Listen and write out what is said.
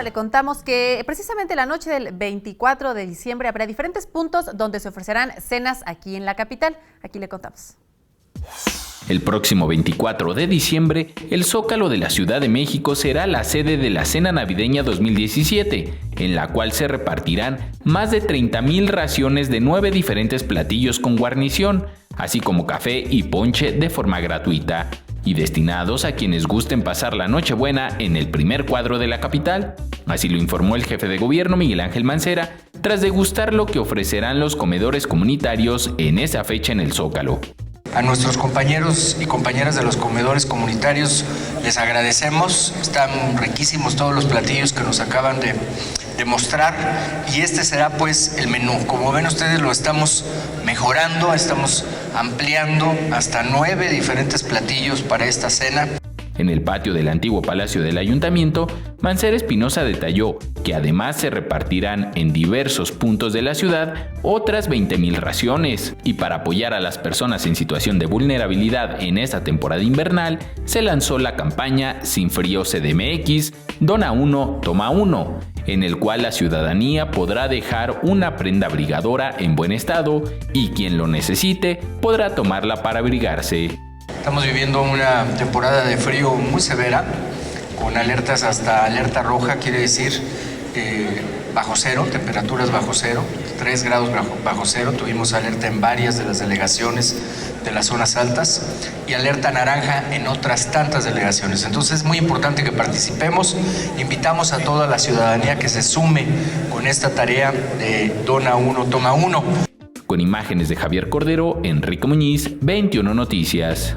le contamos que precisamente la noche del 24 de diciembre habrá diferentes puntos donde se ofrecerán cenas aquí en la capital. Aquí le contamos. El próximo 24 de diciembre, el Zócalo de la Ciudad de México será la sede de la Cena Navideña 2017, en la cual se repartirán más de 30,000 raciones de 9 diferentes platillos con guarnición, así como café y ponche de forma gratuita, y destinados a quienes gusten pasar la Nochebuena en el primer cuadro de la capital. Así lo informó el jefe de gobierno Miguel Ángel Mancera, tras degustar lo que ofrecerán los comedores comunitarios en esa fecha en el Zócalo. A nuestros compañeros y compañeras de los comedores comunitarios les agradecemos, están riquísimos todos los platillos que nos acaban de mostrar y este será pues el menú. Como ven ustedes lo estamos mejorando, estamos ampliando hasta 9 diferentes platillos para esta cena. En el patio del antiguo Palacio del Ayuntamiento, Mancera Espinosa detalló que además se repartirán en diversos puntos de la ciudad otras 20,000 raciones, y para apoyar a las personas en situación de vulnerabilidad en esta temporada invernal, se lanzó la campaña Sin Frío CDMX, Dona Uno, Toma Uno, en el cual la ciudadanía podrá dejar una prenda abrigadora en buen estado y quien lo necesite podrá tomarla para abrigarse. Estamos viviendo una temporada de frío muy severa, con alertas hasta alerta roja, quiere decir bajo cero, temperaturas bajo cero, 3 grados bajo cero. Tuvimos alerta en varias de las delegaciones de las zonas altas y alerta naranja en otras tantas delegaciones. Entonces es muy importante que participemos. Invitamos a toda la ciudadanía que se sume con esta tarea de Dona Uno, Toma Uno. Con imágenes de Javier Cordero, Enrique Muñiz, 21 Noticias.